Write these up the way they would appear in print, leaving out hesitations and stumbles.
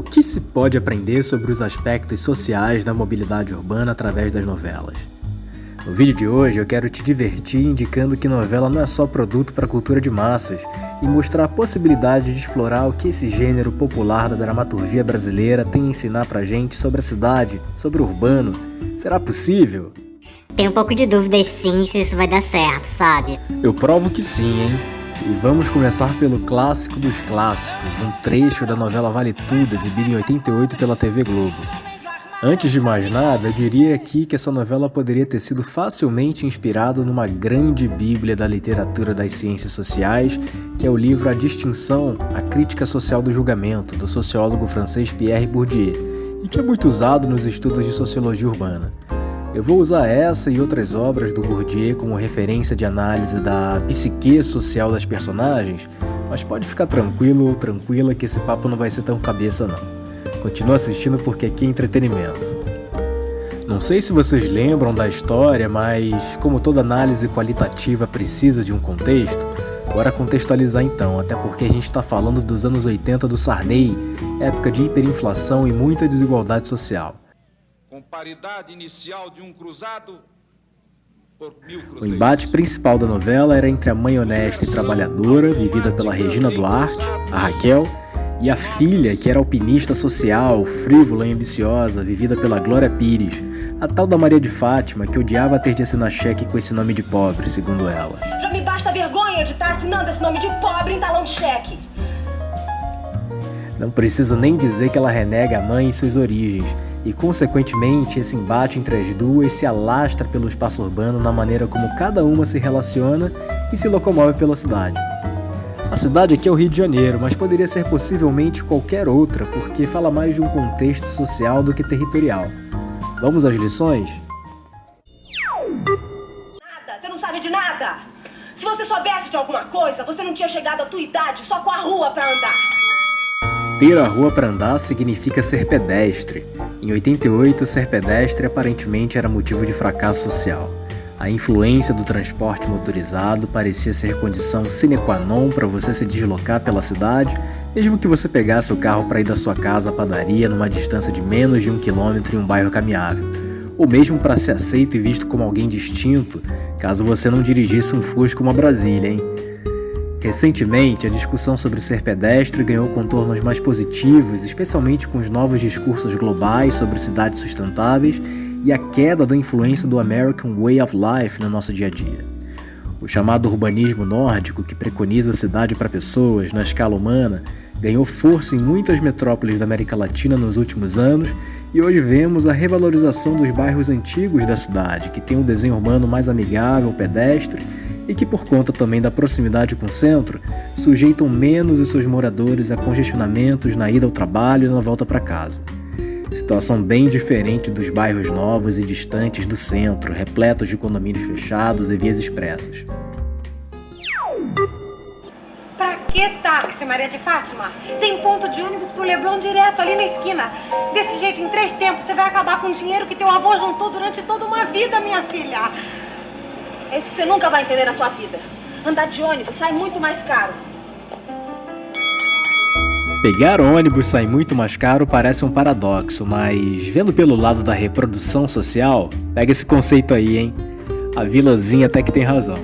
O que se pode aprender sobre os aspectos sociais da mobilidade urbana através das novelas? No vídeo de hoje eu quero te divertir indicando que novela não é só produto para a cultura de massas e mostrar a possibilidade de explorar o que esse gênero popular da dramaturgia brasileira tem a ensinar pra gente sobre a cidade, sobre o urbano. Será possível? Tenho um pouco de dúvidas sim se isso vai dar certo, sabe? Eu provo que sim, hein? E vamos começar pelo clássico dos clássicos, um trecho da novela Vale Tudo, exibida em 88 pela TV Globo. Antes de mais nada, eu diria aqui que essa novela poderia ter sido facilmente inspirada numa grande bíblia da literatura das ciências sociais, que é o livro A Distinção, a Crítica Social do Julgamento, do sociólogo francês Pierre Bourdieu, e que é muito usado nos estudos de sociologia urbana. Eu vou usar essa e outras obras do Bourdieu como referência de análise da psique social das personagens, mas pode ficar tranquilo ou tranquila que esse papo não vai ser tão cabeça não. Continua assistindo porque aqui é entretenimento. Não sei se vocês lembram da história, mas como toda análise qualitativa precisa de um contexto, bora contextualizar então, até porque a gente está falando dos anos 80 do Sarney, época de hiperinflação e muita desigualdade social. Com paridade inicial de um cruzado por 1000 cruzeiros. O embate principal da novela era entre a mãe honesta e trabalhadora, vivida pela Regina Duarte, a Raquel, e a filha, que era alpinista social, frívola e ambiciosa, vivida pela Glória Pires, a tal da Maria de Fátima, que odiava ter de assinar cheque com esse nome de pobre, segundo ela. Já me basta a vergonha de estar assinando esse nome de pobre em talão de cheque. Não preciso nem dizer que ela renega a mãe e suas origens, e consequentemente esse embate entre as duas se alastra pelo espaço urbano na maneira como cada uma se relaciona e se locomove pela cidade. A cidade aqui é o Rio de Janeiro, mas poderia ser possivelmente qualquer outra, porque fala mais de um contexto social do que territorial. Vamos às lições? Nada, você não sabe de nada. Se você soubesse de alguma coisa, você não tinha chegado à tua idade só com a rua pra andar. Ter a rua para andar significa ser pedestre. Em 88, ser pedestre aparentemente era motivo de fracasso social. A influência do transporte motorizado parecia ser condição sine qua non para você se deslocar pela cidade, mesmo que você pegasse o carro para ir da sua casa à padaria numa distância de menos de 1 quilômetro em um bairro caminhável, ou mesmo para ser aceito e visto como alguém distinto, caso você não dirigisse um Fusca como a Brasília, hein? Recentemente, a discussão sobre ser pedestre ganhou contornos mais positivos, especialmente com os novos discursos globais sobre cidades sustentáveis e a queda da influência do American Way of Life no nosso dia a dia. O chamado urbanismo nórdico, que preconiza a cidade para pessoas na escala humana, ganhou força em muitas metrópoles da América Latina nos últimos anos e hoje vemos a revalorização dos bairros antigos da cidade, que tem um desenho urbano mais amigável, pedestre, e que, por conta também da proximidade com o centro, sujeitam menos os seus moradores a congestionamentos na ida ao trabalho e na volta para casa. Situação bem diferente dos bairros novos e distantes do centro, repletos de condomínios fechados e vias expressas. Pra que táxi, Maria de Fátima? Tem ponto de ônibus pro Leblon direto ali na esquina. Desse jeito, em 3 tempos, você vai acabar com o dinheiro que teu avô juntou durante toda uma vida, minha filha. É isso que você nunca vai entender na sua vida. Andar de ônibus sai muito mais caro. Pegar ônibus sai muito mais caro parece um paradoxo, mas vendo pelo lado da reprodução social, pega esse conceito aí, hein? A vilazinha até que tem razão.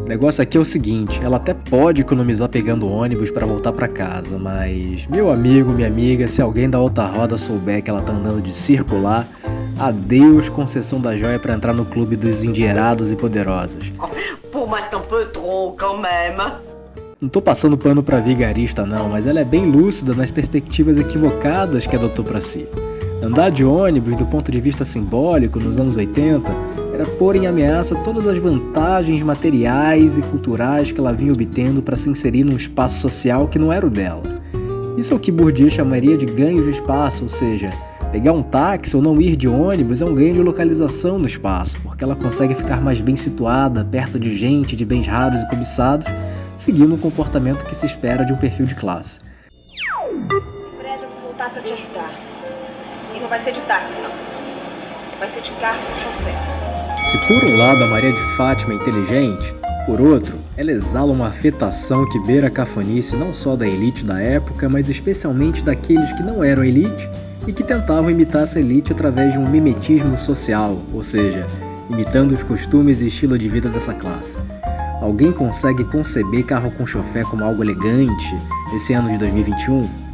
O negócio aqui é o seguinte, ela até pode economizar pegando ônibus para voltar para casa, mas meu amigo, minha amiga, se alguém da outra roda souber que ela tá andando de circular, adeus concessão da joia para entrar no clube dos endinheirados e poderosos. Pour mettre un peu trop quand même. Não tô passando pano pra vigarista não, mas ela é bem lúcida nas perspectivas equivocadas que adotou pra si. Andar de ônibus do ponto de vista simbólico nos anos 80 era pôr em ameaça todas as vantagens materiais e culturais que ela vinha obtendo para se inserir num espaço social que não era o dela. Isso é o que Bourdieu chamaria de ganho de espaço, ou seja, pegar um táxi ou não ir de ônibus é um ganho de localização no espaço, porque ela consegue ficar mais bem situada, perto de gente, de bens raros e cobiçados, seguindo um comportamento que se espera de um perfil de classe. Em breve eu vou voltar pra te ajudar. E não vai ser de táxi, não. Vai ser de garçom chofer. Se por um lado a Maria de Fátima é inteligente, Por outro, ela exala uma afetação que beira a cafonice não só da elite da época, mas especialmente daqueles que não eram elite e que tentavam imitar essa elite através de um mimetismo social, ou seja, imitando os costumes e estilo de vida dessa classe. Alguém consegue conceber carro com chofé como algo elegante nesse ano de 2021?